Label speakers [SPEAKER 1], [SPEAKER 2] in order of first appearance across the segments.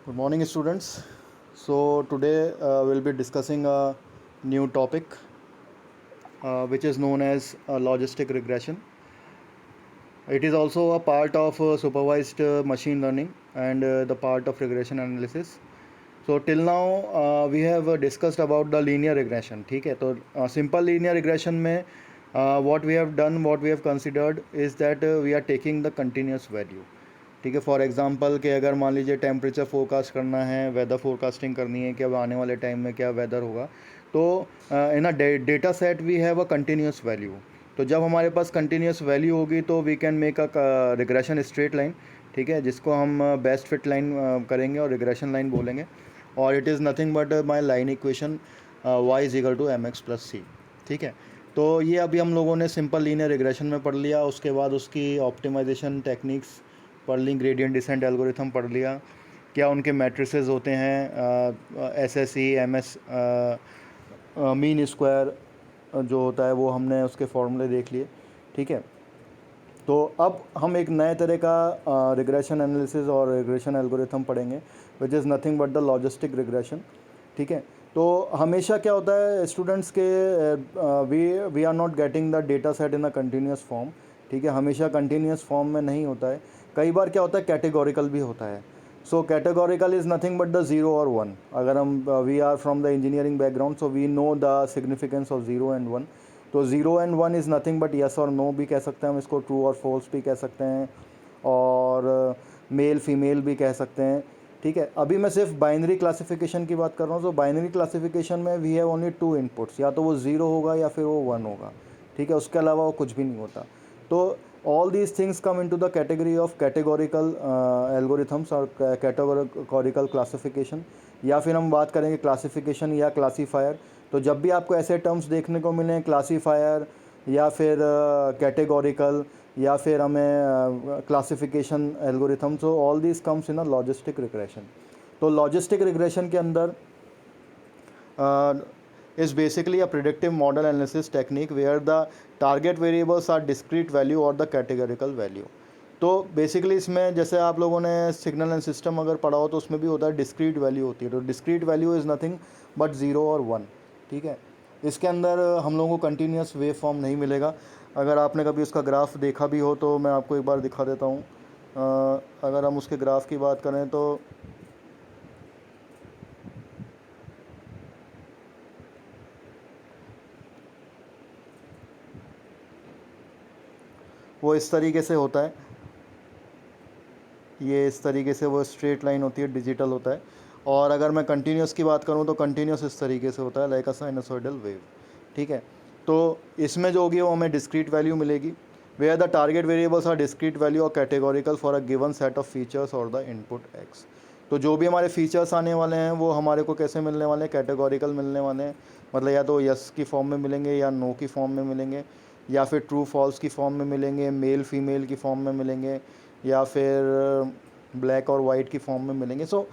[SPEAKER 1] Good morning, students. So today we'll be discussing a new topic, which is known as logistic regression. It is also a part of supervised machine learning and the part of regression analysis. So till now we have discussed about the linear regression. ठीक है, तो simple linear regression में what we have done, what we have considered is that we are taking the continuous value. ठीक है, for example कि अगर मान लीजिए टेम्परेचर फोरकास्ट करना है, वेदर फोरकास्टिंग करनी है कि अब आने वाले टाइम में क्या वेदर होगा, तो in a data set we have a continuous value. तो जब हमारे पास कंटिन्यूस वैल्यू होगी तो we can make a regression straight line. ठीक है, जिसको हम बेस्ट फिट लाइन करेंगे और रिग्रेशन लाइन बोलेंगे. और it is nothing but my line equation y is equal to mx plus c. ठीक है, तो ये अभी हम लोगों ने सिंपल लीनियर रिग्रेशन में पढ़ लिया. उसके बाद उसकी ऑप्टिमाइजेशन टेक्निक्स पढ़ ली, ग्रेडियंट डिसेंट एल्गोरिथम पढ़ लिया, क्या उनके मैट्रिसेस होते हैं, S S E M S mean square जो होता है वो हमने उसके फॉर्मूले देख लिए. ठीक है, तो अब हम एक नए तरह का रिग्रेशन एनालिसिस और रिग्रेशन एल्गोरिथम पढ़ेंगे, which is nothing but the logistic regression. ठीक है, तो हमेशा क्या होता है स्टूडेंट्स के, we are not getting the data set in a continuous form. ठीक है, हमेशा कंटिन्यूस फॉर्म में नहीं होता है. कई बार क्या होता है कैटेगोरिकल भी होता है. So categorical is nothing but the zero और वन. अगर हम we are from the engineering background, so we know the significance of zero and one. तो zero and one is nothing but yes और no भी कह सकते हैं हम इसको, ट्रू और फॉल्स भी कह सकते हैं, और मेल फीमेल भी कह सकते हैं. ठीक है, अभी मैं सिर्फ बाइनरी क्लासिफिकेशन की बात कर रहा हूँ. तो बाइनरी क्लासिफिकेशन में we have only two inputs, या तो वो ज़ीरो होगा या फिर वो वन होगा. ठीक है, उसके अलावा वो कुछ भी नहीं होता. तो all these things come into the category of categorical algorithms और categorical classification. या फिर हम बात करेंगे क्लासिफिकेशन या क्लासीफायर. तो जब भी आपको ऐसे टर्म्स देखने को मिलें, क्लासीफायर या फिर कैटेगोरिकल या फिर हमें classification algorithm, so all this comes in a logistic regression. तो लॉजिस्टिक रिग्रेशन के अंदर is basically a predictive model analysis technique where the target variables are discrete value or the categorical value. तो basically इसमें जैसे आप लोगों ने signal and system अगर पढ़ा हो तो उसमें भी होता है डिस्क्रीट वैल्यू होती है. तो discrete value is nothing but zero और वन. ठीक है, इसके अंदर हम लोगों को कंटिन्यूस वेव फॉर्म नहीं मिलेगा. अगर आपने कभी उसका ग्राफ देखा भी हो तो मैं आपको एक बार दिखा देता हूँ. अगर हम उसके ग्राफ की बात करें तो वो इस तरीके से होता है. ये इस तरीके से वो स्ट्रेट लाइन होती है, डिजिटल होता है. और अगर मैं कंटिन्यूस की बात करूँ तो कंटिन्यूस इस तरीके से होता है, लाइक अ साइनसोइडल वेव. ठीक है, तो इसमें जो होगी वो हमें डिस्क्रीट वैल्यू मिलेगी, where the target variables are discrete value और categorical for a given set of features और द इनपुट एक्स. तो जो भी हमारे फीचर्स आने वाले हैं वो हमारे को कैसे मिलने वाले हैं, कैटेगोरिकल मिलने वाले हैं. मतलब या तो यस की फॉर्म में मिलेंगे या नो की फॉर्म में मिलेंगे, या फिर ट्रू फॉल्स की फॉर्म में मिलेंगे, मेल फीमेल की फॉर्म में मिलेंगे, या फिर ब्लैक और वाइट की फॉर्म में मिलेंगे. So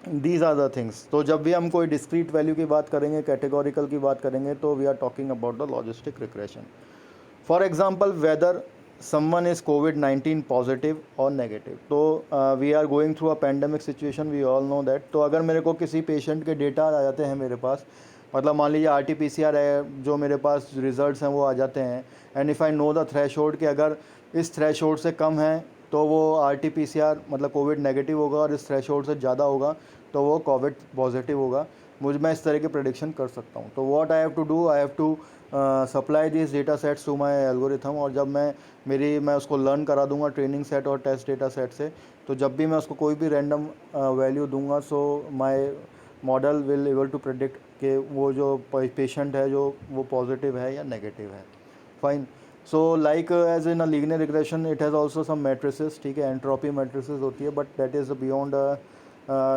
[SPEAKER 1] these are the things. तो जब भी हम कोई डिस्क्रीट वैल्यू की बात करेंगे, कैटेगोरिकल की बात करेंगे, तो we are talking about the logistic regression. For example whether someone is COVID-19 positive और नेगेटिव. तो we are going through a pandemic situation, we all know that. तो अगर मेरे को किसी पेशेंट के डेटा आ जाते हैं मेरे पास, मतलब मान लीजिए RT-PCR है, जो मेरे पास रिजल्ट्स हैं वो आ जाते हैं, and if I know the threshold कि अगर इस थ्रेशोल्ड से कम है तो वो RT-PCR मतलब कोविड नेगेटिव होगा, और इस थ्रेशोल्ड से ज़्यादा होगा तो वो कोविड पॉजिटिव होगा. मैं इस तरह की प्रेडिक्शन कर सकता हूँ. तो what I have to do, I have to supply this data sets to my algorithm. और जब मैं उसको लर्न करा दूंगा ट्रेनिंग सेट और टेस्ट डेटा सेट से, तो जब भी मैं उसको कोई भी रैंडम वैल्यू दूंगा, so my model will able to predict कि वो जो पेशेंट है जो वो पॉजिटिव है या नेगेटिव है. Fine. So like as in a linear regression it has also some matrices. ठीक है, एंट्रोपी मैट्रिसेस होती है, but that is beyond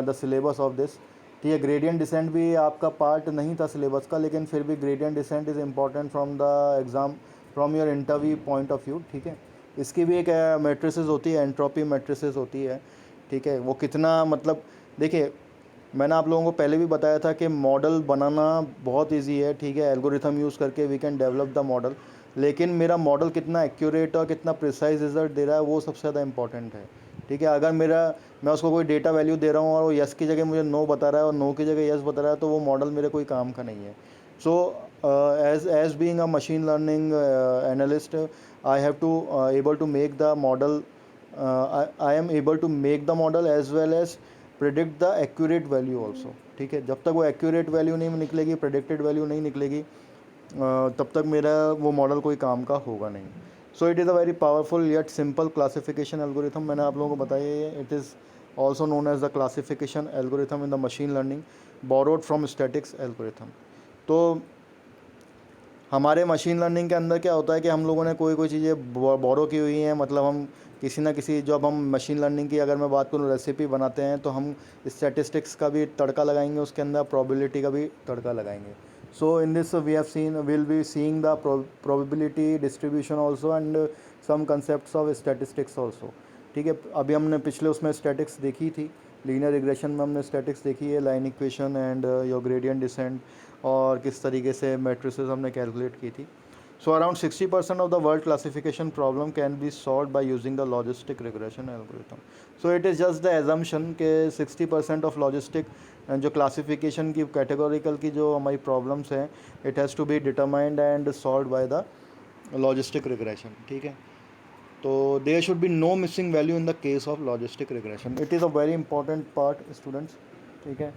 [SPEAKER 1] the syllabus of this. ठीक है, ग्रेडियंट डिसेंट भी आपका पार्ट नहीं था सिलेबस का, लेकिन फिर भी gradient descent is important from the exam, from your interview point of view. ठीक है, इसकी भी एक मैट्रिसेस होती है, एंट्रोपी मैट्रिसेस होती है. ठीक है, वो कितना मतलब देखिए, मैंने आप लोगों को पहले भी बताया था कि मॉडल बनाना बहुत इजी है. ठीक है, एल्गोरिथम यूज़ करके we can develop the model, लेकिन मेरा मॉडल कितना एक्यूरेट और कितना प्रिसाइज रिजल्ट दे रहा है वो सबसे ज़्यादा इंपॉर्टेंट है. ठीक है। अगर मैं उसको कोई डेटा वैल्यू दे रहा हूँ और वो यस की जगह मुझे नो बता रहा है और नो की जगह यस बता रहा है, तो वो मॉडल मेरे कोई काम का नहीं है। So as being a machine learning analyst, I have to able to make the model, I am able to make the model as well as predict the accurate value also. ठीक है, जब तक वो एक्यूरेट वैल्यू नहीं निकलेगी, predicted value नहीं निकलेगी, तब तक मेरा वो मॉडल कोई काम का होगा नहीं। So it is a very powerful yet simple classification algorithm. मैंने आप लोगों को बताया है, it is also known as the classification algorithm in the machine learning, borrowed from statics algorithm. तो हमारे मशीन लर्निंग के अंदर क्या होता है कि हम लोगों ने कोई चीज़ें बोरो की हुई हैं, मतलब हम किसी ना किसी, जब हम मशीन लर्निंग की अगर मैं बात करूँ रेसिपी बनाते हैं, तो हम स्टैटिस्टिक्स का भी तड़का लगाएंगे, उसके अंदर प्रोबेबिलिटी का भी तड़का लगाएंगे। So in this we have seen, will be seeing the probability distribution also and some concepts of statistics also. ठीक है, अभी हमने पिछले उसमें स्टैटिक्स देखी थी, लीनियर रिग्रेशन में हमने स्टैटिक्स देखी है, line equation and your gradient descent, और किस तरीके से मैट्रिसेस हमने कैलकुलेट की थी। So around 60% of the world classification problem can be solve by using the logistic regression algorithm. So it is just the assumption के 60% ऑफ लॉजिस्टिक जो classification की कैटेगोरिकल की जो हमारी प्रॉब्लम्स हैं, it has to be determined and solve by the logistic regression. ठीक है, तो there should be no missing value in the case of logistic regression. It is a very important part students. ठीक है,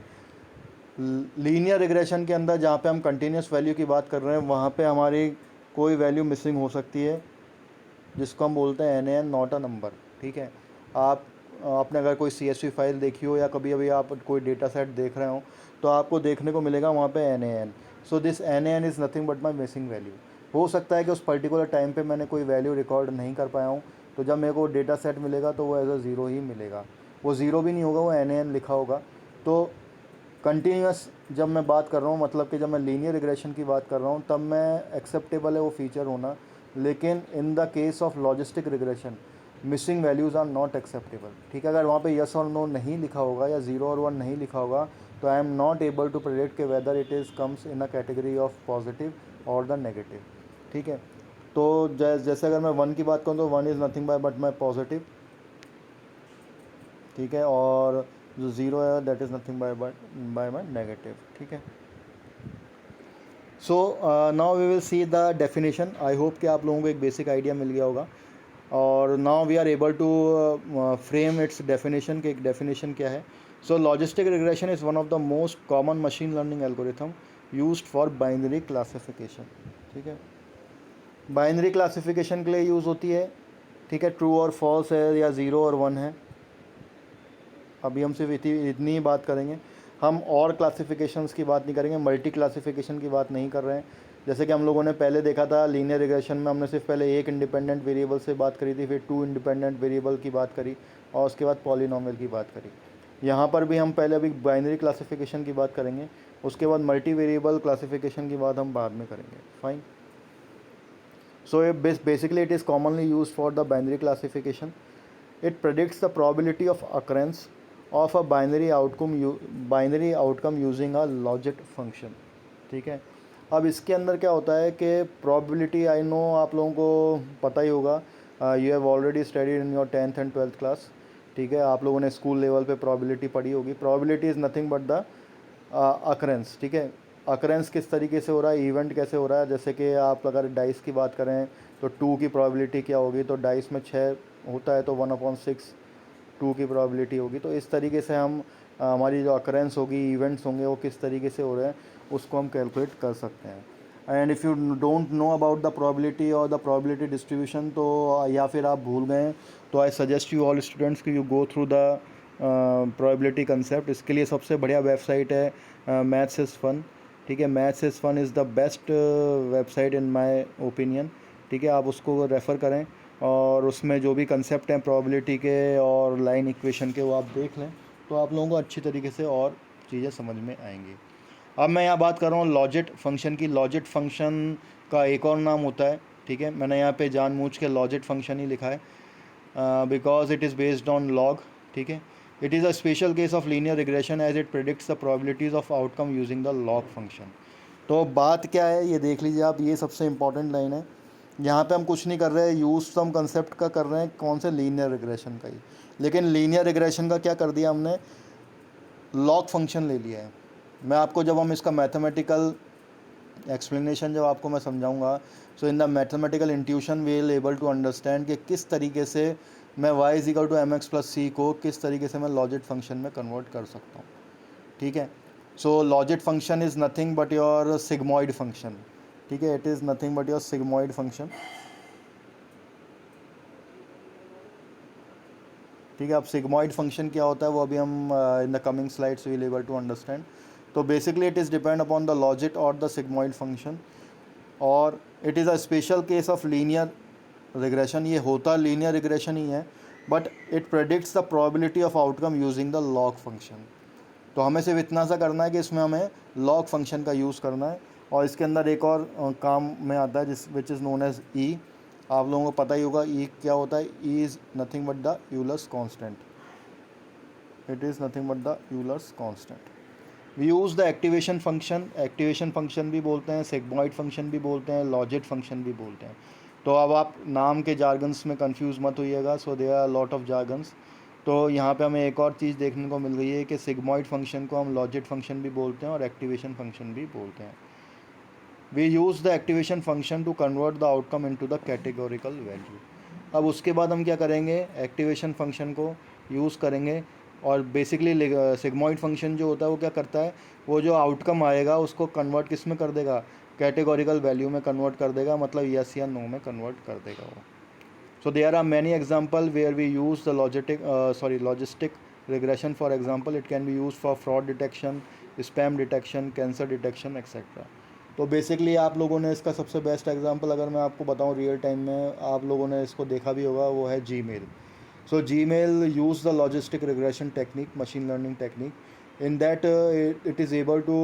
[SPEAKER 1] linear regression के अंदर जहाँ पे हम कंटिन्यूस वैल्यू की बात कर रहे हैं, वहाँ पे हमारी कोई वैल्यू मिसिंग हो सकती है, जिसको हम बोलते हैं NaN नॉट अ नंबर। ठीक है, आपने अगर कोई CSV फाइल देखी हो या कभी अभी आप कोई डेटा सेट देख रहे हो, तो आपको देखने को मिलेगा वहाँ पे NaN। So this NaN is nothing but my missing value. हो सकता है कि उस पर्टिकुलर टाइम पे मैंने कोई वैल्यू रिकॉर्ड नहीं कर पाया हूँ, तो जब मेरे को डेटा सेट मिलेगा तो वो एज अ ज़ीरो ही मिलेगा, वो ज़ीरो भी नहीं होगा, वो NaN लिखा होगा। तो कंटिन्यूस जब मैं बात कर रहा हूँ, मतलब कि जब मैं लीनियर रिग्रेशन की बात कर रहा हूँ, तब मैं एक्सेप्टेबल है वो फीचर होना, लेकिन in the case of logistic regression missing values are not acceptable. ठीक है, अगर वहाँ पे यस और नो नहीं लिखा होगा या 0 और 1 नहीं लिखा होगा, तो I am not able to predict के whether it is comes in a category of positive और द नेगेटिव। ठीक है, तो जैसे अगर मैं 1 की बात करूँ, तो 1 is nothing by my positive. ठीक है, और जो 0 है that is nothing by my negative. ठीक है, so now we will see the definition. I hope कि आप लोगों को एक बेसिक आइडिया मिल गया होगा, और now we are able to frame its definition, कि एक डेफिनेशन क्या है। So logistic regression is one of the most common machine learning algorithm used for binary classification. ठीक है, बाइनरी क्लासिफिकेशन के लिए यूज़ होती है। ठीक है, ट्रू और फॉल्स है या 0 और 1 है। अभी हम सिर्फ इतनी ही बात करेंगे, हम और क्लासिफिकेशंस की बात नहीं करेंगे, मल्टी क्लासिफिकेशन की बात नहीं कर रहे हैं। जैसे कि हम लोगों ने पहले देखा था लीनियर रिग्रेशन में, हमने सिर्फ पहले एक इंडिपेंडेंट वेरिएबल से बात करी थी, फिर 2 इंडिपेंडेंट वेरिएबल की बात करी, और उसके बाद पॉलिनोमियल की बात करी। यहाँ पर भी हम पहले अभी बाइनरी क्लासिफिकेशन की बात करेंगे, उसके बाद मल्टी वेरिएबल क्लासिफिकेशन की बात हम बाद में करेंगे। Fine, so basically it is commonly used for the binary classification. It predicts the probability of occurrence of a binary outcome using a logit function. ठीक है, अब इसके अंदर क्या होता है कि probability, आई नो आप लोगों को पता ही होगा, you have already studied in your 10th and 12th class. ठीक है, आप लोगों ने स्कूल लेवल पे probability पढ़ी होगी। probability is nothing but the occurrence. ठीक है, अकरेंस किस तरीके से हो रहा है, इवेंट कैसे हो रहा है। जैसे कि आप अगर डाइस की बात करें, तो 2 की प्रोबेबिलिटी क्या होगी, तो डाइस में 6 होता है, तो 1/6 2 की प्रोबेबिलिटी होगी। तो इस तरीके से हम हमारी जो अकरेंस होगी, इवेंट्स होंगे, वो किस तरीके से हो रहे हैं, उसको हम कैलकुलेट कर सकते हैं। And if you don't know about the probability और द प्रोबेबिलिटी डिस्ट्रीब्यूशन, तो या फिर आप भूल गए, तो I suggest you all students कि you go through the probability concept. इसके लिए सबसे बढ़िया वेबसाइट है मैथ्स इज़ फन। ठीक है, maths is fun is the best website in my opinion. ठीक है, आप उसको रेफ़र करें, और उसमें जो भी कंसेप्ट हैं प्रोबेबिलिटी के और लाइन इक्वेशन के, वो आप देख लें, तो आप लोगों को अच्छी तरीके से और चीज़ें समझ में आएंगी। अब मैं यहाँ बात कर रहा हूँ लॉजिट फंक्शन की। लॉजिट फंक्शन का एक और नाम होता है, ठीक है, मैंने यहाँ पे जानबूझ के लॉजिट फंक्शन ही लिखा है, because it is based on log. ठीक है, it is a special case of linear regression as it predicts the probabilities of outcome using the log function. तो बात क्या है ये देख लीजिए आप, ये सबसे इंपॉर्टेंट लाइन है यहाँ पे हम कुछ नहीं कर रहे हैं, यूज़ तो हम कंसेप्ट का कर रहे हैं, कौन से, लीनियर रिग्रेशन का ही। लेकिन लीनियर रिग्रेशन का क्या कर दिया हमने, लॉग फंक्शन ले लिया है। मैं आपको जब हम इसका मैथमेटिकल एक्सप्लेनेशन जब आपको मैं समझाऊंगा, so in the mathematical intuition we will able to understand कि किस तरीके से मैं y is equal to m x plus c को किस तरीके से मैं लॉजिट फंक्शन में कन्वर्ट कर सकता हूँ। ठीक है, so logit function is nothing but your sigmoid function. ठीक है, it is nothing but your sigmoid function. ठीक है, अब सिग्मॉइड फंक्शन क्या होता है वो अभी हम in the coming slides will able to understand. तो basically it is depend upon the logit और द सिग्मॉइड फंक्शन, और it is a special case of linear regression. ये होता लीनियर रिग्रेशन ही है, but it predicts the probability of outcome using the log function. तो हमें सिर्फ इतना सा करना है कि इसमें हमें लॉग फंक्शन का यूज़ करना है, और इसके अंदर एक और काम में आता है जिस विच इज़ नोन एज ई। आप लोगों को पता ही होगा ई क्या होता है। E is nothing but the Euler's constant. It is nothing but the Euler's constant. We use the activation function. Activation function भी बोलते हैं, सिग्मॉइड फंक्शन भी बोलते हैं, लॉजिट फंक्शन भी बोलते हैं। तो अब आप नाम के जार्गन्स में कंफ्यूज मत होइएगा, so there are lot of jargons. तो यहाँ पे हमें एक और चीज़ देखने को मिल गई है कि सिग्मॉइड फंक्शन को हम लॉजिट फंक्शन भी बोलते हैं और एक्टिवेशन फंक्शन भी बोलते हैं। We use the activation function to convert the outcome into the categorical value. अब उसके बाद हम क्या करेंगे, एक्टिवेशन फंक्शन को यूज़ करेंगे, और बेसिकली सिग्मॉइड फंक्शन जो होता है वो क्या करता है, वो जो आउटकम आएगा उसको कन्वर्ट किस में कर देगा, कैटेगोरिकल वैल्यू में कन्वर्ट कर देगा, मतलब यस या नो में कन्वर्ट कर देगा वो। So there are many example where we use the logistic regression. For example, it can be used for fraud detection, spam detection, cancer detection, etc. तो बेसिकली आप लोगों ने इसका सबसे बेस्ट एग्जांपल अगर मैं आपको बताऊं रियल टाइम में, आप लोगों ने इसको देखा भी होगा, वो है Gmail. So Gmail use the logistic regression technique, machine learning technique, in that it is able to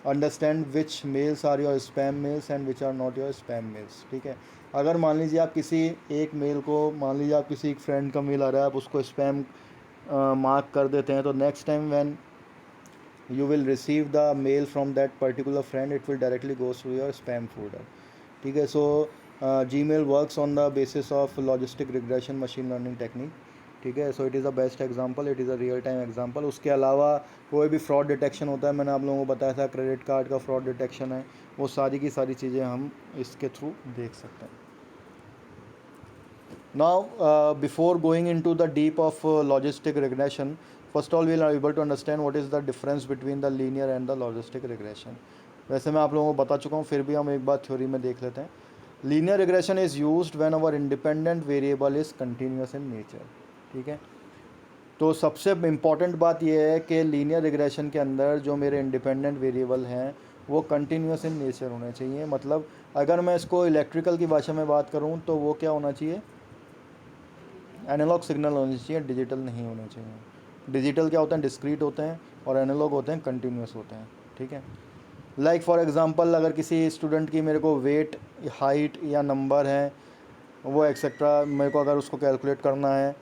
[SPEAKER 1] understand which mails are your spam mails and which are not your spam mails। ठीक है, अगर मान लीजिए आप किसी एक mail को, मान लीजिए आप किसी एक फ्रेंड का मेल आ रहा है, आप उसको स्पैम मार्क कर देते हैं, तो next time when you will receive the mail from that particular friend, it will directly goes to your spam folder। ठीक है, सो Gmail works on the basis of logistic regression machine learning technique। ठीक है, सो it is the best example, it is a real time example. उसके अलावा कोई भी fraud detection होता है, मैंने आप लोगों को बताया था क्रेडिट कार्ड का फ्रॉड डिटेक्शन है, वो सारी की सारी चीज़ें हम इसके थ्रू देख सकते हैं। Now, before going into the deep of logistic regression, first all we are able to understand what is the difference between the linear and the logistic regression। वैसे मैं आप लोगों को बता चुका हूँ, फिर भी हम एक बार थ्योरी में देख लेते हैं। Linear regression is used when our independent variable is continuous in nature. ठीक है, तो सबसे इम्पॉर्टेंट बात यह है कि लीनियर रिग्रेशन के अंदर जो मेरे इंडिपेंडेंट वेरिएबल हैं वो कंटिन्यूस इन नेचर होने चाहिए। मतलब अगर मैं इसको इलेक्ट्रिकल की भाषा में बात करूँ तो वो क्या होना चाहिए, एनालॉग सिग्नल होने चाहिए, डिजिटल नहीं होने चाहिए। डिजिटल क्या होते हैं, डिस्क्रीट होते हैं, और एनालॉग होते हैं, कंटिन्यूस होते हैं। ठीक है, लाइक फॉर एग्जांपल अगर किसी स्टूडेंट की मेरे को वेट, हाइट या नंबर है वो एक्सेट्रा मेरे को अगर उसको कैलकुलेट करना है,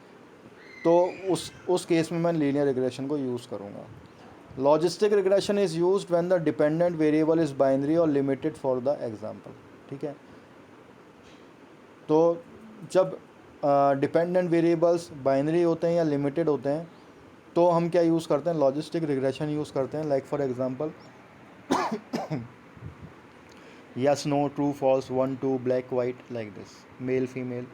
[SPEAKER 1] तो उस केस में मैं लीनियर रिग्रेशन को यूज़ करूँगा। Logistic regression is used when the dependent variable is binary और लिमिटेड फॉर द एग्जांपल। ठीक है, तो जब डिपेंडेंट वेरिएबल्स बाइनरी होते हैं या लिमिटेड होते हैं तो हम क्या यूज़ करते हैं, लॉजिस्टिक रिग्रेशन यूज़ करते हैं। Like for example yes no, true false, 1 2, black white, like this, male female.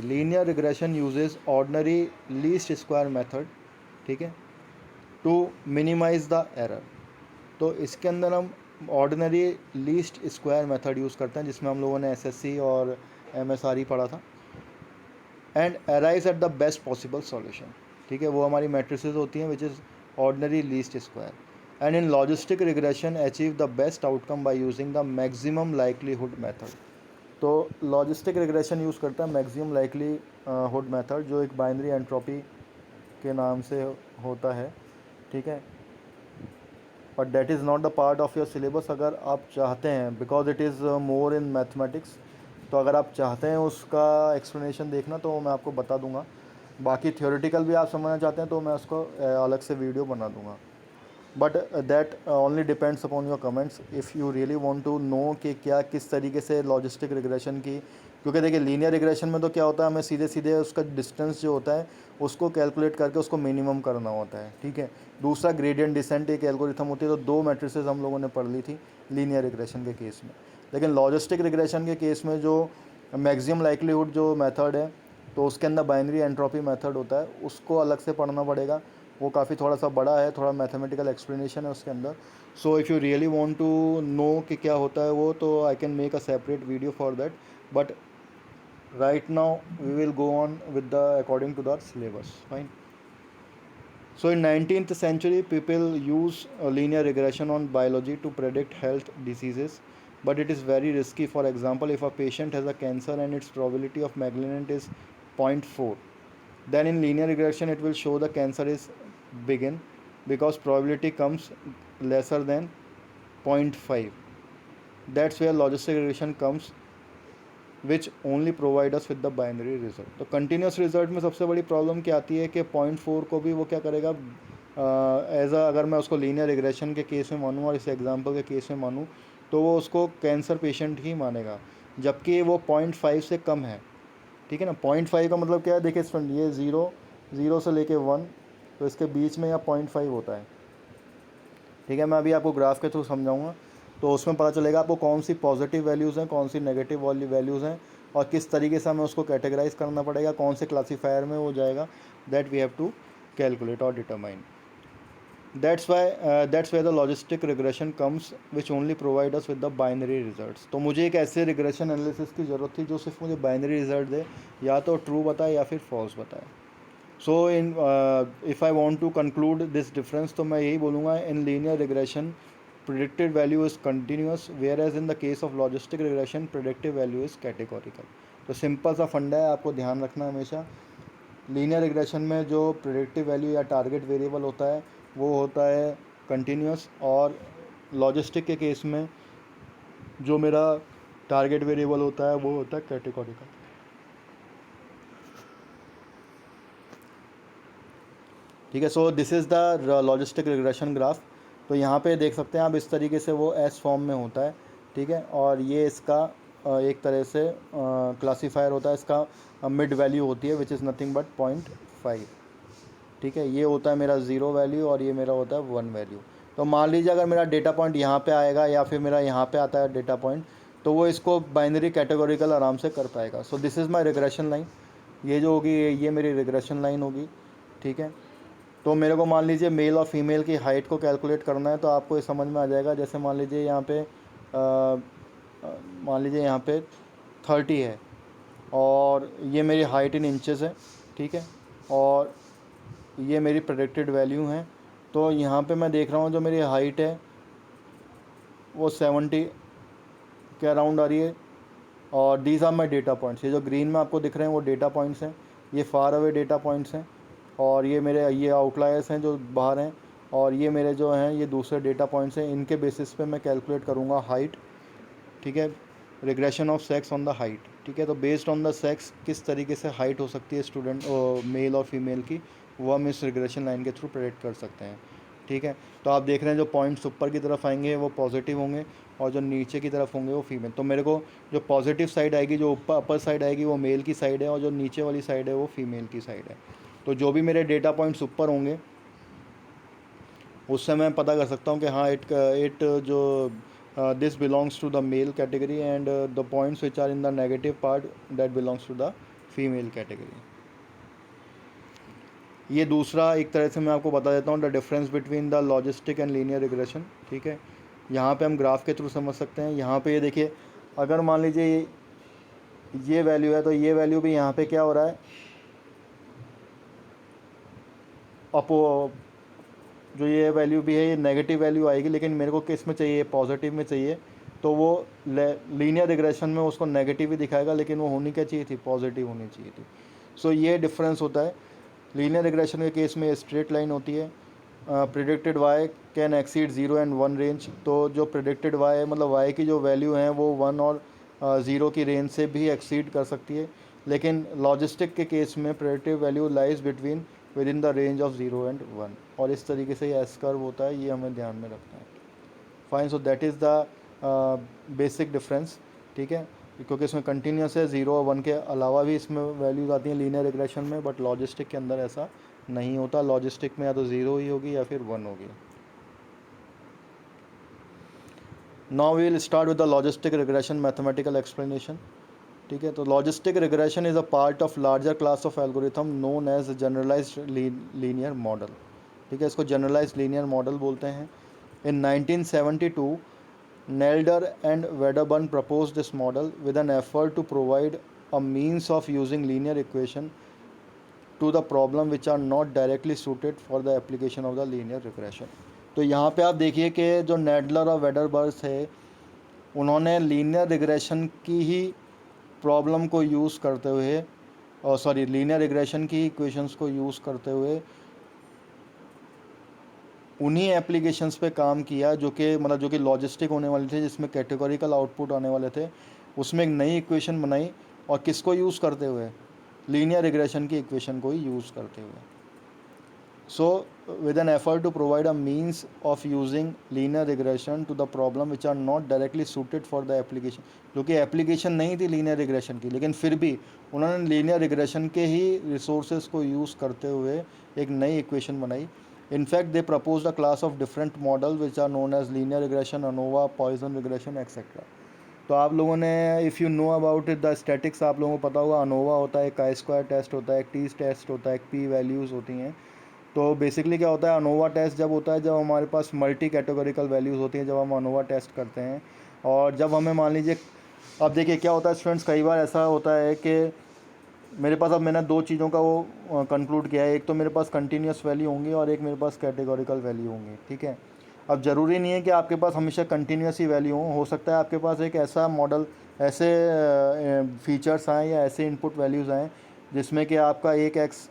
[SPEAKER 1] Linear regression uses ordinary least square method. ठीक है, टू मिनिमाइज द एरर। तो इसके अंदर हम ordinary least square method use करते हैं, जिसमें हम लोगों ने एसएससी और एमएसआरई पढ़ा था, and arise at the best possible solution. ठीक है, वो हमारी मैट्रिसेस होती हैं which is ordinary least square, and in logistic regression achieve the best outcome bye using the maximum likelihood method. तो लॉजिस्टिक रिग्रेशन यूज़ करता है मैक्सिमम लाइकलीहुड मेथड, जो एक बाइनरी एंट्रोपी के नाम से होता है। ठीक है, but that is not the part of your syllabus. अगर आप चाहते हैं, because it is more in mathematics, तो अगर आप चाहते हैं उसका एक्सप्लेनेशन देखना तो मैं आपको बता दूंगा। बाकी थ्योरेटिकल भी आप समझना चाहते हैं तो मैं उसको अलग से वीडियो बना दूंगा। But that only depends upon your comments if you really want to know कि क्या किस तरीके से लॉजिस्टिक रिग्रेशन की, क्योंकि देखिए लीनियर रिग्रेशन में तो क्या होता है, हमें सीधे सीधे उसका डिस्टेंस जो होता है उसको कैलकुलेट करके उसको मिनिमम करना होता है, ठीक है। दूसरा ग्रेडियंट डिसेंट एक एल्गोरिथम होती है, तो दो मैट्रिसेस हम लोगों ने पढ़ ली थी लीनियर रिग्रेशन के केस में। लेकिन लॉजिस्टिक रिग्रेशन के केस में जो मैक्सिमम लाइक्लीहुड जो मेथड है, तो उसके अंदर बाइनरी एंट्रोपी मेथड होता है, उसको अलग से पढ़ना पड़ेगा। वो काफ़ी थोड़ा सा बड़ा है, थोड़ा मैथमेटिकल एक्सप्लेनेशन है उसके अंदर। So if you really want to know कि क्या होता है वो, तो I can make a separate video for that, but right now we will go on with the according to the syllabus, fine. So in 19th century, people use linear regression on biology to predict health diseases, but it is very risky. For example, if a patient has a cancer and its probability of malignant is zero point 0.4, then in linear regression it will show the cancer is begin, because probability comes lesser than 0.5. That's where logistic regression comes, which only provide us with the binary result. तो continuous result में सबसे बड़ी problem क्या आती है कि 0.4 को भी वो क्या करेगा, एज अ, अगर मैं उसको लीनियर रिग्रेशन के केस में मानूँ और इस एग्जांपल के केस में मानूँ, तो वो उसको कैंसर पेशेंट ही मानेगा, जबकि वो 0.5 से कम है, ठीक है ना। 0.5 का मतलब क्या है, देखिए स्टूडेंट, ये 0 से लेके 1, तो इसके बीच में या 0.5 होता है, ठीक है। मैं अभी आपको ग्राफ के थ्रू समझाऊंगा, तो उसमें पता चलेगा आपको कौन सी पॉजिटिव वैल्यूज़ हैं, कौन सी नेगेटिव वाली वैल्यूज़ हैं, और किस तरीके से हमें उसको कैटेगराइज करना पड़ेगा, कौन से क्लासीफायर में हो जाएगा, that we have to calculate और determine. That's where the logistic regression comes which only provide us with the binary results. तो मुझे एक ऐसे रिग्रेशन एनालिसिस की ज़रूरत थी जो सिर्फ मुझे बाइनरी रिजल्ट दे, या तो ट्रू बताए या फिर फॉल्स बताए। So in if I want to conclude this difference, तो मैं यही बोलूँगा, in linear regression predicted value is continuous, whereas in the case of logistic regression predictive value is categorical। तो सिंपल सा फंडा है, आपको ध्यान रखना हमेशा। लीनियर रिग्रेशन में जो प्रेडिक्टिव वैल्यू या टारगेट वेरिएबल होता है वो होता है कंटिन्यूस, और लॉजिस्टिक के केस में जो मेरा टारगेट वेरिएबल होता है वो होता है कैटेगोरिकल। ठीक है। So this is the logistic regression graph. तो यहाँ पे देख सकते हैं आप, इस तरीके से वो एस फॉर्म में होता है, ठीक है। और ये इसका एक तरह से क्लासीफायर होता है, इसका मिड वैल्यू होती है विच इज़ नथिंग बट 0.5, ठीक है। ये होता है मेरा 0 वैल्यू और ये मेरा होता है 1 वैल्यू। तो मान लीजिए अगर मेरा डेटा पॉइंट यहाँ पे आएगा या फिर मेरा यहाँ पे आता है डेटा पॉइंट, तो वो इसको बाइनरी कैटेगोरिकल आराम से कर पाएगा। So this is my regression line, ये जो होगी ये मेरी रिग्रेशन लाइन होगी, ठीक है। तो मेरे को मान लीजिए मेल और फीमेल की हाइट को कैलकुलेट करना है, तो आपको ये समझ में आ जाएगा। जैसे मान लीजिए यहाँ पे मान लीजिए यहाँ पे 30 है और ये मेरी हाइट इन इंचेस है, ठीक है, और ये मेरी प्रेडिक्टेड वैल्यू है। तो यहाँ पे मैं देख रहा हूँ जो मेरी हाइट है वो 70 के अराउंड आ रही है, और these are my data points. ये जो ग्रीन में आपको दिख रहे हैं वो डेटा पॉइंट्स हैं, ये फार अवे डेटा पॉइंट्स हैं, और ये मेरे ये आउटलायर्स हैं जो बाहर हैं, और ये मेरे जो हैं ये दूसरे डेटा पॉइंट्स हैं। इनके बेसिस पे मैं कैलकुलेट करूँगा हाइट, ठीक है, regression of sex on the height, ठीक है। तो बेस्ड ऑन द सेक्स किस तरीके से हाइट हो सकती है स्टूडेंट मेल और फीमेल की, वो हम इस रिग्रेशन लाइन के थ्रू प्रेडिक्ट कर सकते हैं, ठीक है। तो आप देख रहे हैं जो पॉइंट्स ऊपर की तरफ आएंगे वो पॉजिटिव होंगे, और जो नीचे की तरफ होंगे वो फीमेल। तो मेरे को जो पॉजिटिव साइड आएगी, जो ऊपर अपर साइड आएगी वो मेल की साइड है, और जो नीचे वाली साइड है वो फीमेल की साइड है। तो जो भी मेरे डेटा पॉइंट्स ऊपर होंगे उससे मैं पता कर सकता हूँ कि हाँ इट जो this belongs to the male category, and the points which are in the negative part that belongs to the female category. ये दूसरा एक तरह से मैं आपको बता देता हूँ the difference between the logistic and linear regression, ठीक है। यहाँ पे हम ग्राफ के थ्रू समझ सकते हैं। यहाँ पे ये देखिए, अगर मान लीजिए ये वैल्यू है, तो ये वैल्यू भी यहाँ पे क्या हो रहा है, अपो जो ये वैल्यू भी है ये नेगेटिव वैल्यू आएगी, लेकिन मेरे को किस में चाहिए, पॉजिटिव में चाहिए। तो वो लीनियर रिग्रेशन में उसको नेगेटिव ही दिखाएगा, लेकिन वो होनी क्या चाहिए थी, पॉजिटिव होनी चाहिए थी। सो ये डिफरेंस होता है। लीनियर रिग्रेशन के केस में स्ट्रेट लाइन होती है। Predicted Y can exceed 0 and 1 range. तो जो प्रिडिक्टेड वाई मतलब वाई की जो वैल्यू है वो 1 और 0 की रेंज से भी एक्सीड कर सकती है। लेकिन लॉजिस्टिक के केस में predictive value lies between with in the range of 0 and 1, और इस तरीके से ये एस कर्व होता है, ये हमें ध्यान में रखना है। Fine, so that is the basic difference, ठीक है, क्योंकि इसमें कंटिन्यूस है, 0 और 1 के अलावा भी इसमें वैल्यूज आती हैं लीनियर रिग्रेशन में, बट लॉजिस्टिक के अंदर ऐसा नहीं होता। लॉजिस्टिक में या तो 0 ही होगी या फिर 1 होगी। Now we will start with the logistic regression mathematical explanation, ठीक है। तो logistic regression is a part of larger class of algorithm known as generalised linear model, ठीक है, इसको जनरलाइज्ड लीनियर मॉडल बोलते हैं। इन 1972 Nelder and Wedderburn proposed this model with an effort to provide a means of using linear equation to the problem which are not directly suited for the application of the linear regression। तो यहाँ पे आप देखिए कि जो Nadler और Wedderburn थे, उन्होंने लीनियर रिग्रेशन की ही प्रॉब्लम को यूज़ करते हुए, और लीनियर रिग्रेशन की इक्वेशंस को यूज़ करते हुए उन्हीं एप्लीकेशंस पे काम किया जो कि लॉजिस्टिक होने वाले थे, जिसमें कैटेगोरिकल आउटपुट आने वाले थे। उसमें एक नई इक्वेशन बनाई, और किसको यूज़ करते हुए, लीनियर रिग्रेशन की इक्वेशन को ही यूज़ करते हुए। So with an effort to provide a means of using linear regression to the problem which are not directly suited for the application, जो कि एप्लीकेशन नहीं थी लीनियर रिग्रेशन की, लेकिन फिर भी उन्होंने लीनियर रिग्रेशन के ही रिसोर्सेज को यूज़ करते हुए एक नई इक्वेशन बनाई। In fact, they proposed a class of different models which are known as linear regression, ANOVA, Poisson regression, etc. तो आप लोगों ने, if you know about the statics, आप लोगों को पता होगा अनोवा होता है, एक काई स्क्वायर टेस्ट होता है, एक टी टेस्ट होता है, एक पी वैल्यूज़ होती हैं। तो बेसिकली क्या होता है, अनोवा टेस्ट जब होता है जब हमारे पास मल्टी कैटेगोरिकल वैल्यूज़ होती हैं, जब हम अनोवा टेस्ट करते हैं। और जब हमें मान लीजिए, अब देखिए क्या होता है स्टूडेंट्स, कई बार ऐसा होता है कि मेरे पास, अब मैंने दो चीज़ों का वो कंक्लूड किया है, एक तो मेरे पास कंटिन्यूस वैल्यू होंगी और एक मेरे पास कैटेगोरिकल वैल्यू होंगी, ठीक है। अब ज़रूरी नहीं है कि आपके पास हमेशा कंटिन्यूस ही वैल्यू हो सकता है आपके पास एक ऐसा मॉडल, ऐसे फीचर्स आएँ या ऐसे इनपुट वैल्यूज़ आएँ जिसमें कि आपका एक एक्स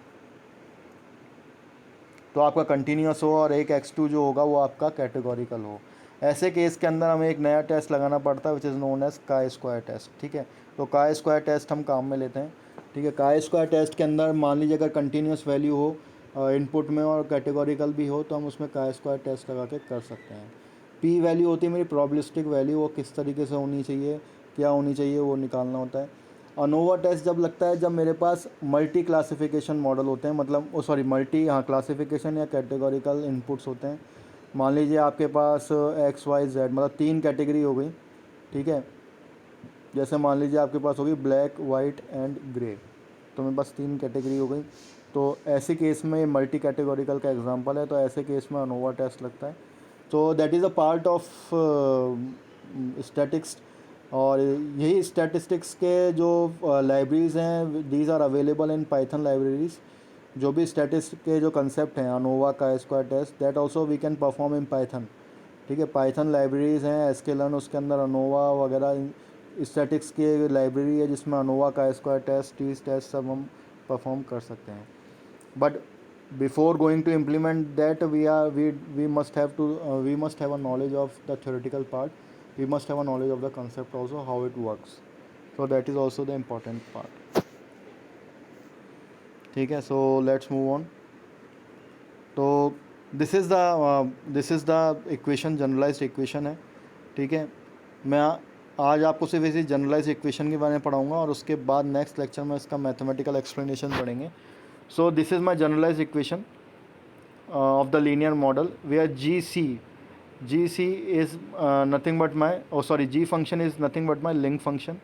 [SPEAKER 1] तो आपका कंटिन्यूस हो और एक x2 जो होगा वो आपका कैटेगोरिकल हो। ऐसे केस के अंदर हमें एक नया टेस्ट लगाना पड़ता है which is known as chi square test, ठीक है। तो काई स्क्वायर टेस्ट हम काम में लेते हैं, ठीक है। काई स्क्वायर टेस्ट के अंदर मान लीजिए अगर कंटिन्यूस वैल्यू हो इनपुट में और कैटेगोरिकल भी हो, तो हम उसमें काई स्क्वायर टेस्ट लगा के कर सकते हैं। पी वैल्यू होती है मेरी प्रोबेबिलिस्टिक वैल्यू, वो किस तरीके से होनी चाहिए, क्या होनी चाहिए, वो निकालना होता है। अनोवा टेस्ट जब लगता है जब मेरे पास मल्टी क्लासिफिकेशन मॉडल होते हैं, मतलब मल्टी क्लासिफिकेशन या कैटेगोरिकल इनपुट्स होते हैं। मान लीजिए आपके पास एक्स वाई जेड, मतलब 3 कैटेगरी हो गई, ठीक है। जैसे मान लीजिए आपके पास होगी ब्लैक, वाइट एंड ग्रे, तो मेरे पास 3 कैटेगरी हो गई। तो ऐसे केस में मल्टी कैटेगोरिकल का एग्जांपल है, तो ऐसे केस में अनोवा टेस्ट लगता है। तो that is a part of statics. और यही स्टैटिस्टिक्स के जो लाइब्रेरीज़ हैं, these are available in Python libraries. जो भी स्टैटिस्टिक के जो कंसेप्ट हैं, अनोवा का square test, that also we can perform in Python, ठीक है। पाइथन लाइब्रेरीज़ हैं एसकेलन, उसके अंदर अनोवा वगैरह स्टैटिक्स की लाइब्रेरी है जिसमें अनोवा का स्क्वायर टेस्ट, टी टेस्ट सब हम परफॉर्म कर सकते हैं। But before going to implement that we must have a knowledge of the theoretical part, we must have a knowledge of the concept also, how it works, so that is also the important part, ठीक है। so let's move on। तो this is the equation, generalised equation है, ठीक है। मैं आज आपको सिर्फ इसी जनरलाइज्ड इक्वेशन के बारे में पढ़ाऊंगा और उसके बाद नेक्स्ट लेक्चर में इसका मैथमेटिकल एक्सप्लेनेशन पढ़ेंगे। so this is my generalized equation of the linear model where GC is nothing but G function is nothing but my link function।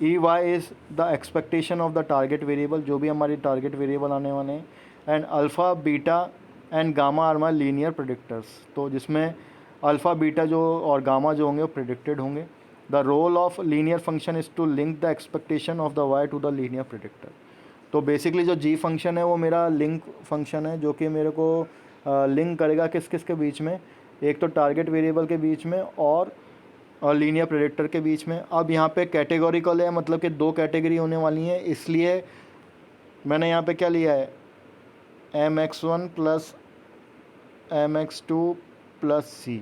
[SPEAKER 1] EY is the expectation of the target variable, जो भी हमारी target variable आने वाले हैं, and alpha beta and gamma are my linear predictors. तो जिसमें alpha beta जो और गामा जो होंगे वो प्रेडिक्टेड होंगे। The role of linear function is to link the expectation of the Y to the linear predictor. तो बेसिकली जो जी फंक्शन है वो मेरा लिंक फंक्शन है, जो कि मेरे को लिंक करेगा किस किस के बीच में, एक तो टारगेट वेरिएबल के बीच में और लीनियर प्रेडिक्टर के बीच में। अब यहाँ पे कैटेगोरिकल है, मतलब कि 2 कैटेगरी होने वाली हैं, इसलिए मैंने यहाँ पे क्या लिया है, mx1 प्लस mx2 प्लस सी।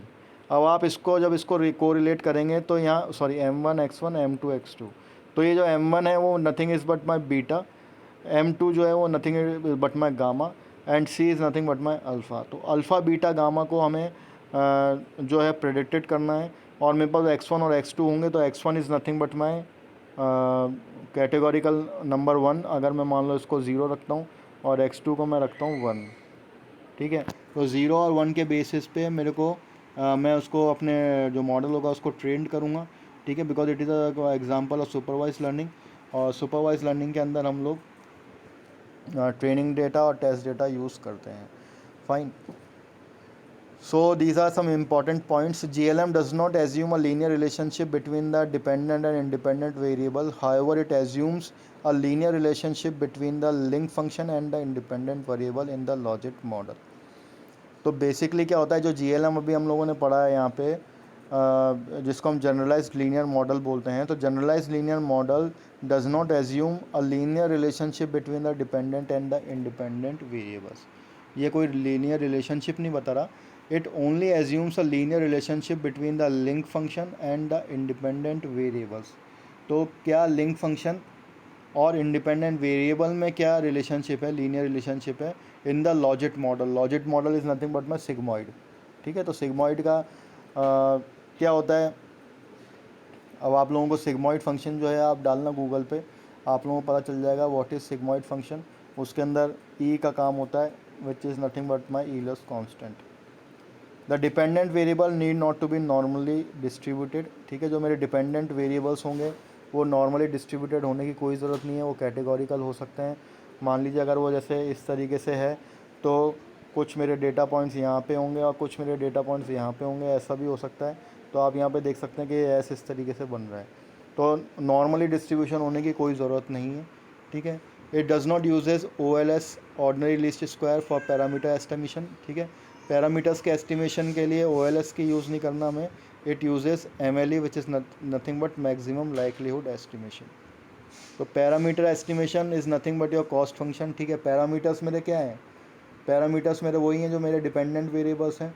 [SPEAKER 1] अब आप इसको जब इसको कोरिलेट करेंगे तो यहाँ m1 x1 m2 x2, तो ये जो m1 है वो nothing is but my beta, m2 जो है वो nothing is but my gamma, and C is nothing but my alpha. तो अल्फ़ा बीटा गामा को हमें जो है प्रेडिक्टेड करना है, और मेरे पास x1 और x2 होंगे, तो x1 is nothing but my categorical number 1, अगर मैं मान लो इसको 0 रखता हूँ, और x2 को मैं रखता हूँ 1, ठीक है। तो 0 और 1 के बेसिस पे मेरे को मैं उसको अपने जो मॉडल होगा उसको ट्रेन करूँगा, ठीक है, because it is a example of supervise learning, और सुपरवाइज लर्निंग के अंदर हम लोग ट्रेनिंग डेटा और टेस्ट डेटा यूज़ करते हैं। Fine, so these are some important points. GLM does not assume a linear relationship between the dependent and independent variable. However, it assumes a linear relationship between the link function and the independent variable in the logic model. तो basically क्या होता है, जो GLM अभी हम लोगों ने पढ़ा है यहाँ पे, जिसको हम जनरलाइज्ड लीनियर मॉडल बोलते हैं, तो generalised linear model does not assume a linear relationship between the dependent and the independent variables. ये कोई लीनियर रिलेशनशिप नहीं बता रहा, it only assumes a linear relationship between the link function and the independent variables. तो क्या link function और independent variable में क्या रिलेशनशिप है, लीनियर रिलेशनशिप है in the logic model. Logic model is nothing but my sigmoid, ठीक है। तो सिग्मॉइड का क्या होता है, अब आप लोगों को सिग्मॉइड फंक्शन जो है आप डालना गूगल पे, आप लोगों को पता चल जाएगा व्हाट इज़ सिग्मॉइड फंक्शन। उसके अंदर ई का काम होता है which is nothing but my Euler's constant. The dependent variable need not to be normally distributed, ठीक है। जो मेरे डिपेंडेंट वेरिएबल्स होंगे वो नॉर्मली डिस्ट्रीब्यूटेड होने की कोई ज़रूरत नहीं है, वो कैटेगोरिकल हो सकते हैं। मान लीजिए अगर वो जैसे इस तरीके से है, तो कुछ मेरे डेटा पॉइंट्स यहाँ पे होंगे और कुछ मेरे डेटा पॉइंट्स यहाँ पे होंगे, ऐसा भी हो सकता है। तो आप यहाँ पे देख सकते हैं कि ऐसे इस तरीके से बन रहा है, तो नॉर्मली डिस्ट्रीब्यूशन होने की कोई ज़रूरत नहीं है, ठीक है। It does not uses OLS ordinary least square for parameter estimation, ठीक है। पैरामीटर्स के एस्टिमेशन के लिए OLS की यूज़ नहीं करना हमें, it uses MLE which is nothing but maximum likelihood estimation. तो parameter estimation is nothing but your cost function, ठीक है। पैरामीटर्स मेरे क्या हैं, पैरामीटर्स मेरे वही हैं जो मेरे डिपेंडेंट वेरिएबल्स हैं,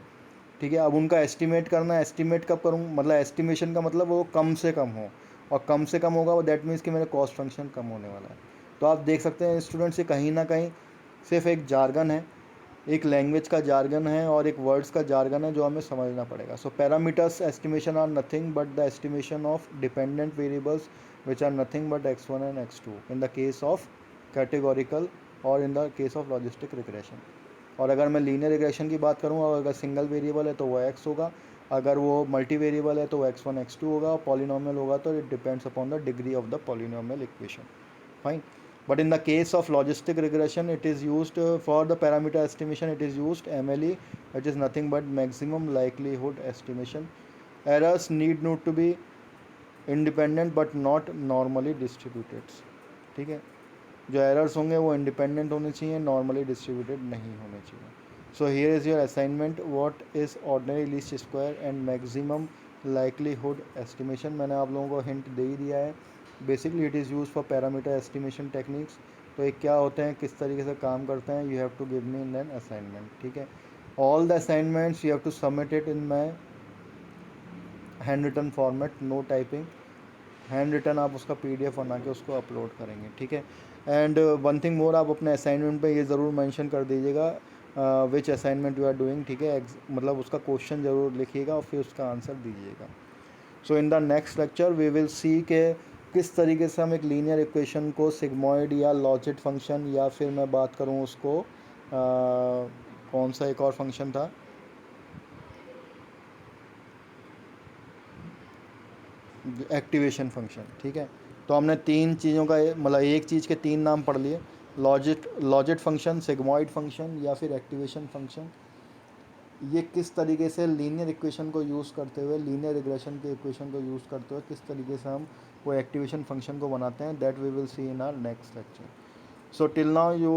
[SPEAKER 1] ठीक है। अब उनका एस्टिमेट करना है, एस्टिमेट कब करूँ, मतलब एस्टिमेशन का मतलब वो कम से कम हो, और कम से कम होगा वो दैट मीन्स कि मेरा कॉस्ट फंक्शन कम होने वाला है। तो आप देख सकते हैं स्टूडेंट्स, ये कहीं ना कहीं सिर्फ एक जार्गन है, एक लैंग्वेज का जार्गन है और एक वर्ड्स का जार्गन है जो हमें समझना पड़ेगा। So parameters estimation are nothing but the estimation of dependent variables which are nothing but x1 and x2 in the case of categorical और in the case of logistic regression. और अगर मैं लीनियर रिग्रेशन की बात करूँ, और अगर single variable है तो वो x होगा, अगर वो मल्टी वेरिएबल है तो वो x1 x2 होगा, और पॉलिनोमियल होगा तो it depends upon the degree of the polynomial equation. Fine, but in the case of logistic regression it is used for the parameter estimation, it is used MLE, which is nothing but maximum likelihood estimation. Errors need not to be independent but not normally distributed, ठीक है। जो errors होंगे वो independent होने चाहिए, normally distributed नहीं होने चाहिए। So here is your assignment, what is ordinary least square and maximum likelihood estimation. मैंने आप लोगों को हिंट दे ही दिया है। Basically it is use for parameter estimation techniques. तो ये क्या होते हैं, किस तरीके से काम करते हैं, you have to give me in an assignment, ठीक है। All the assignments you have to submit it in my handwritten format, no typing, handwritten आप उसका PDF बना के उसको अपलोड करेंगे, ठीक है। एंड वन थिंग मोर, आप अपने असाइनमेंट पे ये ज़रूर मेंशन कर दीजिएगा विच असाइनमेंट यू आर डूइंग, ठीक है। मतलब उसका क्वेश्चन ज़रूर लिखिएगा और फिर उसका आंसर दीजिएगा। So in the next lecture we will see के किस तरीके से हम एक लीनियर इक्वेशन को सिग्मॉइड या लॉजिक फंक्शन, या फिर मैं बात करूँ उसको कौन सा एक और फंक्शन था, एक्टिवेशन फंक्शन, ठीक है। तो हमने तीन चीज़ों का मतलब एक चीज़ के तीन नाम पढ़ लिए, लॉजिक फंक्शन, सिग्मॉइड फंक्शन या फिर एक्टिवेशन फंक्शन। ये किस तरीके से लीनियर इक्वेशन को यूज़ करते हुए, लीनियर रिग्रेशन के इक्वेशन को यूज़ करते हुए किस तरीके से हम वो एक्टिवेशन फंक्शन को बनाते हैं, that we will see in our next lecture. So till now you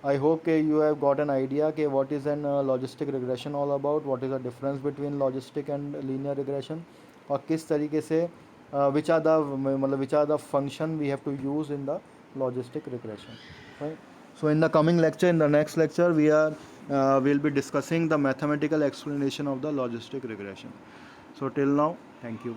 [SPEAKER 1] I hope के you have got an idea कि what is an logistic regression all about, what is the difference between logistic and linear regression, और किस तरीके से which are the function we have to use in the logistic regression, right. So in the coming lecture, in the next lecture, we'll be discussing the mathematical explanation of the logistic regression. So till now, thank you.